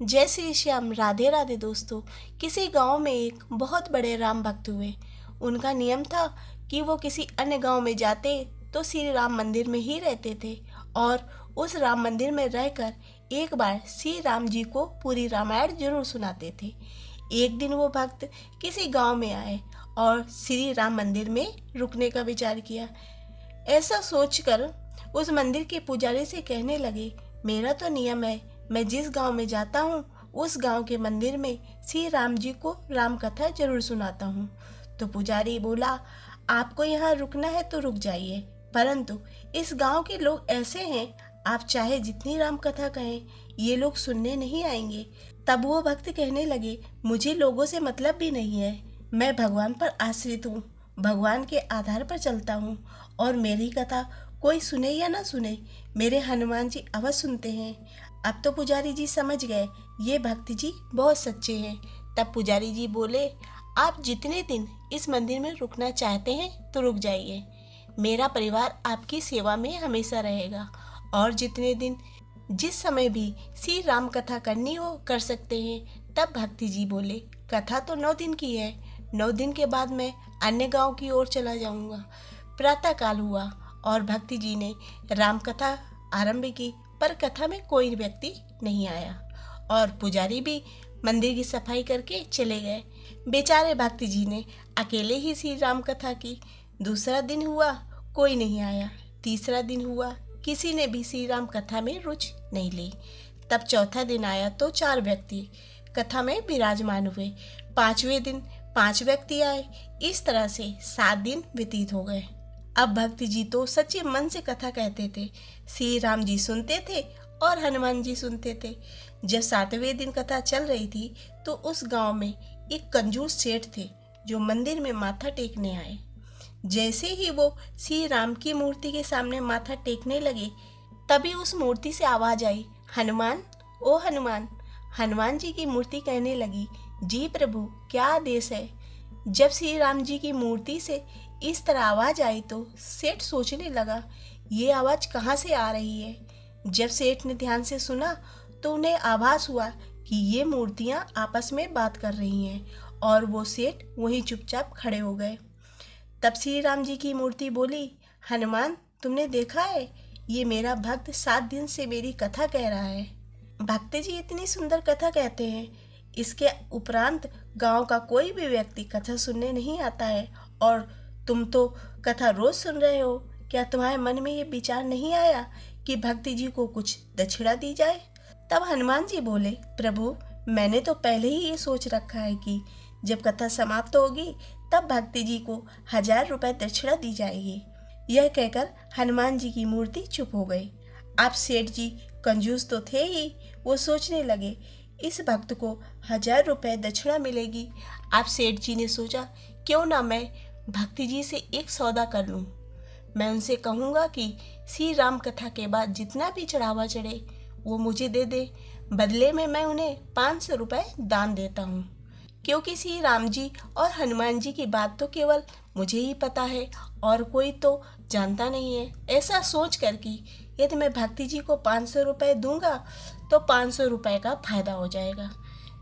जय श्री श्याम। राधे राधे दोस्तों। किसी गांव में एक बहुत बड़े राम भक्त हुए। उनका नियम था कि वो किसी अन्य गांव में जाते तो श्री राम मंदिर में ही रहते थे और उस राम मंदिर में रहकर एक बार श्री राम जी को पूरी रामायण जरूर सुनाते थे। एक दिन वो भक्त किसी गांव में आए और श्री राम मंदिर में रुकने का विचार किया। ऐसा सोचकर उस मंदिर के पुजारी से कहने लगे, मेरा तो नियम है, मैं जिस गांव में जाता हूँ उस गांव के मंदिर में श्री राम जी को राम कथा जरूर सुनाता हूँ। तो पुजारी बोला, आपको यहाँ रुकना है तो रुक जाइए, परंतु इस गांव के लोग ऐसे हैं, आप चाहे जितनी राम कथा कहें ये लोग सुनने नहीं आएंगे। तब वो भक्त कहने लगे, मुझे लोगों से मतलब भी नहीं है, मैं भगवान पर आश्रित हूँ, भगवान के आधार पर चलता हूँ और मेरी कथा कोई सुने या ना सुने, मेरे हनुमान जी अवश्य सुनते हैं। अब तो पुजारी जी समझ गए ये भक्त जी बहुत सच्चे हैं। तब पुजारी जी बोले, आप जितने दिन इस मंदिर में रुकना चाहते हैं तो रुक जाइए, मेरा परिवार आपकी सेवा में हमेशा रहेगा और जितने दिन जिस समय भी श्री राम कथा करनी हो कर सकते हैं। तब भक्ति जी बोले, कथा तो 9 दिन की है, 9 दिन के बाद मैं अन्य गांव की ओर चला जाऊंगा। प्रातःकाल हुआ और भक्ति जी ने राम कथा आरंभ की, पर कथा में कोई व्यक्ति नहीं आया और पुजारी भी मंदिर की सफाई करके चले गए। बेचारे भक्ति जी ने अकेले ही श्री राम कथा की। दूसरा दिन हुआ, कोई नहीं आया। तीसरा दिन हुआ, किसी ने भी श्री राम कथा में रुचि नहीं ली। तब चौथा दिन आया तो 4 व्यक्ति कथा में विराजमान हुए। 5वें दिन 5 व्यक्ति आए। इस तरह से 7 दिन व्यतीत हो गए। अब भक्ति जी तो सच्चे मन से कथा कहते थे, श्री राम जी सुनते थे और हनुमान जी सुनते थे। जब 7वें दिन कथा चल रही थी तो उस गांव में एक कंजूस सेठ थे जो मंदिर में माथा टेकने आए। जैसे ही वो श्री राम की मूर्ति के सामने माथा टेकने लगे, तभी उस मूर्ति से आवाज आई, हनुमान, ओ हनुमान। हनुमान जी की मूर्ति कहने लगी, जी प्रभु, क्या आदेश है। जब श्री राम जी की मूर्ति से इस तरह आवाज आई तो सेठ सोचने लगा, ये आवाज कहाँ से आ रही है। जब सेठ ने ध्यान से सुना तो उन्हें आभास हुआ कि ये मूर्तियां आपस में बात कर रही हैं और वो सेठ वहीं चुपचाप खड़े हो गए। तब श्री राम जी की मूर्ति बोली, हनुमान, तुमने देखा है, ये मेरा भक्त 7 दिन से मेरी कथा कह रहा है। भक्त जी इतनी सुंदर कथा कहते हैं, इसके उपरांत गांव का कोई भी व्यक्ति कथा सुनने नहीं आता है और तुम तो कथा रोज सुन रहे हो। क्या तुम्हारे मन में ये विचार नहीं आया कि भक्ति जी को कुछ दक्षिणा दी जाए। तब हनुमान जी बोले, प्रभु, मैंने तो पहले ही ये सोच रखा है कि जब कथा समाप्त होगी तब भक्ति जी को 1000 रुपए दक्षिणा दी जाएगी। यह कहकर हनुमान जी की मूर्ति चुप हो गई। अब सेठ जी कंजूस तो थे ही, वो सोचने लगे इस भक्त को 1000 रुपए दक्षिणा मिलेगी। अब सेठ जी ने सोचा, क्यों ना मैं भक्ति जी से एक सौदा कर लूं। मैं उनसे कहूँगा कि श्री राम कथा के बाद जितना भी चढ़ावा चढ़े वो मुझे दे दे, बदले में मैं उन्हें 500 रुपए दान देता हूँ, क्योंकि श्री राम जी और हनुमान जी की बात तो केवल मुझे ही पता है और कोई तो जानता नहीं है। ऐसा सोच कर कि यदि मैं भक्ति जी को 500 रुपए दूंगा तो 500 रुपए का फायदा हो जाएगा।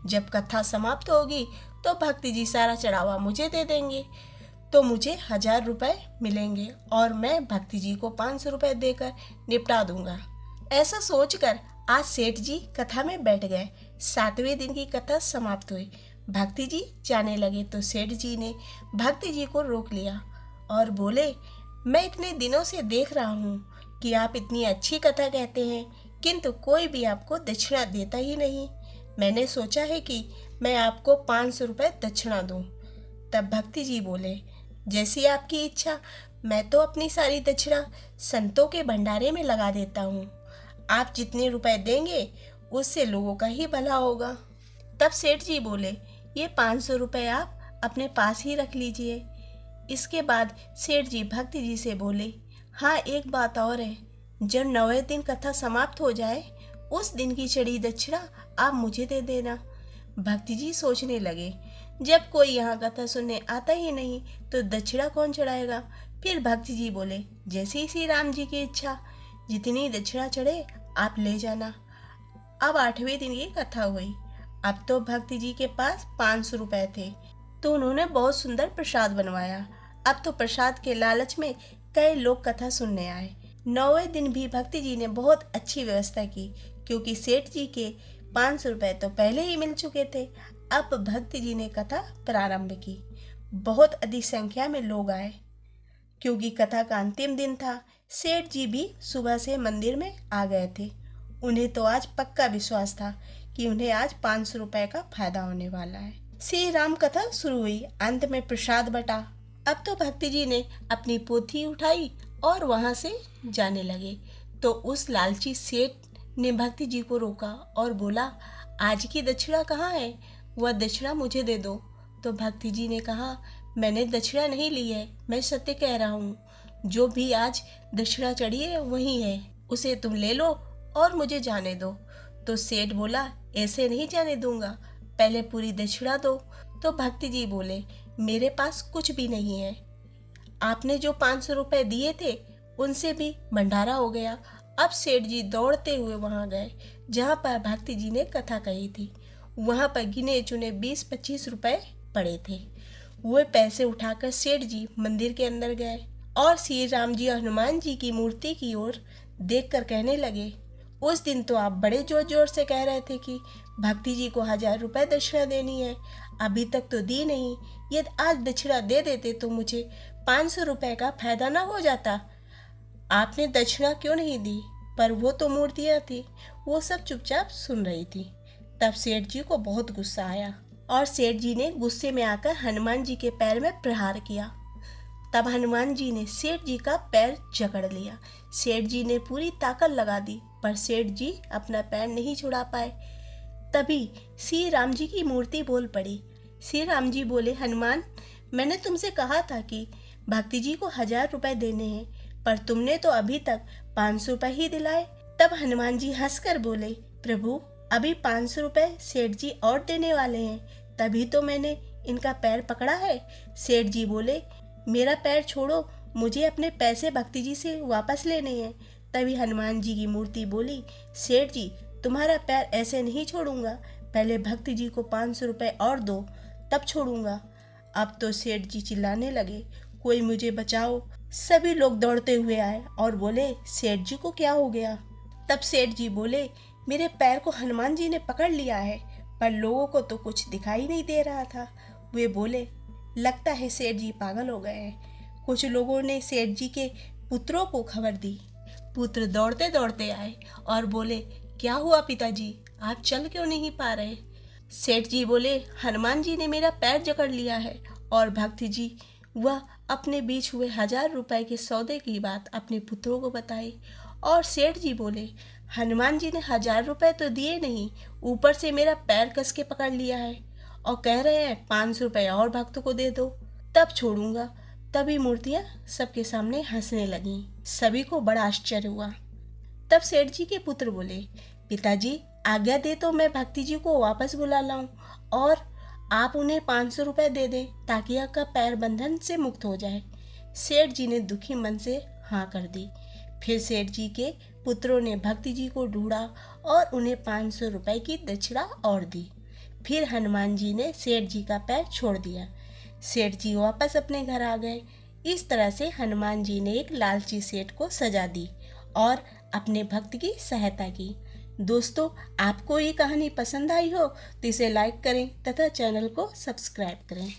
जब कथा समाप्त होगी तो भक्ति जी सारा चढ़ावा मुझे दे देंगे, तो मुझे 1000 रुपए मिलेंगे और मैं भक्ति जी को 500 रुपए देकर निपटा दूंगा। ऐसा सोचकर आज सेठ जी कथा में बैठ गए। 7वें दिन की कथा समाप्त हुई। भक्ति जी जाने लगे तो सेठ जी ने भक्ति जी को रोक लिया और बोले, मैं इतने दिनों से देख रहा हूँ कि आप इतनी अच्छी कथा कहते हैं, किंतु कोई भी आपको दक्षिणा देता ही नहीं। मैंने सोचा है कि मैं आपको 500 रुपए दक्षिणा दूं। तब भक्ति जी बोले, जैसी आपकी इच्छा, मैं तो अपनी सारी दक्षिणा संतों के भंडारे में लगा देता हूँ। आप जितने रुपए देंगे उससे लोगों का ही भला होगा। तब सेठ जी बोले, ये 500 रुपए आप अपने पास ही रख लीजिए। इसके बाद सेठ जी भक्ति जी से बोले, हाँ, एक बात और है, जब 9वें दिन कथा समाप्त हो जाए उस दिन की चढ़ी दक्षिणा आप मुझे दे देना। भक्ति जी सोचने लगे, जब कोई यहाँ कथा सुनने आता ही नहीं तो दक्षिणा कौन चढ़ाएगा। फिर भक्ति जी बोले, जैसे ही श्री राम जी की इच्छा, जितनी दक्षिणा चढ़े आप ले जाना। अब 8वें दिन की कथा हुई। अब तो भक्ति जी के पास 500 रुपए थे, तो उन्होंने बहुत सुंदर प्रसाद बनवाया। अब तो प्रसाद के लालच में कई लोग कथा सुनने आए। 9वें दिन भी भक्ति जी ने बहुत अच्छी व्यवस्था की, क्योंकि सेठ जी के 500 रुपए तो पहले ही मिल चुके थे। अब भक्ति जी ने कथा प्रारंभ की। बहुत अधिक संख्या में लोग आए, क्योंकि कथा का अंतिम दिन था। सेठ जी भी सुबह से मंदिर में आ गए थे। उन्हें तो आज पक्का विश्वास था कि उन्हें आज 500 रुपए का फायदा होने वाला है। श्री राम कथा शुरू हुई। अंत में प्रसाद बटा। अब तो भक्ति जी ने अपनी पोथी उठाई और वहां से जाने लगे, तो उस लालची सेठ ने भक्ति जी को रोका और बोला, आज की दक्षिणा कहाँ है? वह दक्षिणा मुझे दे दो। तो भक्ति जी ने कहा, मैंने दक्षिणा नहीं ली है, मैं सत्य कह रहा हूँ। जो भी आज दक्षिणा चढ़ी है वही है, उसे तुम ले लो और मुझे जाने दो। तो सेठ बोला, ऐसे नहीं जाने दूंगा, पहले पूरी दक्षिणा दो। तो भक्ति जी बोले, मेरे पास कुछ भी नहीं है। आपने जो 500 रुपए दिए थे उनसे भी भंडारा हो गया। अब सेठ जी दौड़ते हुए वहां गए जहां पर भक्ति जी ने कथा कही थी। वहां पर गिने चुने 20-25 रुपए पड़े थे। वो पैसे उठाकर सेठ जी मंदिर के अंदर गए और श्री राम जी और हनुमान जी की मूर्ति की ओर देखकर कहने लगे, उस दिन तो आप बड़े जोर जोर से कह रहे थे कि भक्ति जी को 1000 रुपए दक्षिणा देनी है, अभी तक तो दी नहीं। यदि आज दक्षिणा दे देते तो मुझे 500 रुपए का फायदा ना हो जाता। आपने दक्षिणा क्यों नहीं दी? पर वो तो मूर्तियाँ थी। वो सब चुपचाप सुन रही थी। तब सेठ जी को बहुत गुस्सा आया और सेठ जी ने गुस्से में आकर हनुमान जी के पैर में प्रहार किया। तब हनुमान जी ने सेठ जी का पैर जकड़ लिया। सेठ जी ने पूरी ताकत लगा दी, पर सेठ जी अपना पैर नहीं छुड़ा पाए। तभी श्री राम जी की मूर्ति बोल पड़ी। श्री राम जी बोले, हनुमान, मैंने तुमसे कहा था कि भक्ति जी को 1000 रुपए देने हैं, पर तुमने तो अभी तक 500 रुपए ही दिलाए। तब हनुमान जी हंसकर बोले, प्रभु, अभी 500 रुपए सेठ जी और देने वाले हैं, तभी तो मैंने इनका पैर पकड़ा है। सेठ जी बोले, मेरा पैर छोड़ो, मुझे अपने पैसे भक्ति जी से वापस लेने हैं। तभी हनुमान जी की मूर्ति बोली, सेठ जी, तुम्हारा पैर ऐसे नहीं छोड़ूंगा, पहले भक्ति जी को 500 रुपए और दो, तब छोड़ूंगा। अब तो सेठ जी चिल्लाने लगे, कोई मुझे बचाओ। सभी लोग दौड़ते हुए आए और बोले, सेठ जी को क्या हो गया? तब सेठ जी बोले, मेरे पैर को हनुमान जी ने पकड़ लिया है, पर लोगों को तो कुछ दिखाई नहीं दे रहा था। वे बोले, लगता है सेठ जी पागल हो गए हैं। कुछ लोगों ने सेठ जी के पुत्रों को खबर दी। पुत्र दौड़ते दौड़ते आए और बोले, क्या हुआ पिताजी, आप चल क्यों नहीं पा रहे? सेठ जी बोले, हनुमान जी ने मेरा पैर जकड़ लिया है। और भक्ति जी वह अपने बीच हुए 1000 रुपए के सौदे की बात अपने पुत्रों को बताई। और सेठ जी बोले, हनुमान जी ने 1000 रुपए तो दिए नहीं, ऊपर से मेरा पैर कस के पकड़ लिया है और कह रहे हैं 500 रुपए और भक्तों को दे दो, तब छोड़ूंगा। तभी मूर्तियां सबके सामने हंसने लगीं। सभी को बड़ा आश्चर्य हुआ। तब सेठ जी के पुत्र बोले, पिताजी, आज्ञा दे तो मैं भक्ति जी को वापस बुला लाऊं और आप उन्हें 500 रुपए दे दें, ताकि आपका पैर बंधन से मुक्त हो जाए। सेठ जी ने दुखी मन से हाँ कर दी। फिर सेठ जी के पुत्रों ने भक्ति जी को ढूंढा और उन्हें 500 रुपए की दक्षिणा और दी। फिर हनुमान जी ने सेठ जी का पैर छोड़ दिया। सेठ जी वापस अपने घर आ गए। इस तरह से हनुमान जी ने एक लालची सेठ को सजा दी और अपने भक्त की सहायता की। दोस्तों, आपको ये कहानी पसंद आई हो तो इसे लाइक करें तथा चैनल को सब्सक्राइब करें।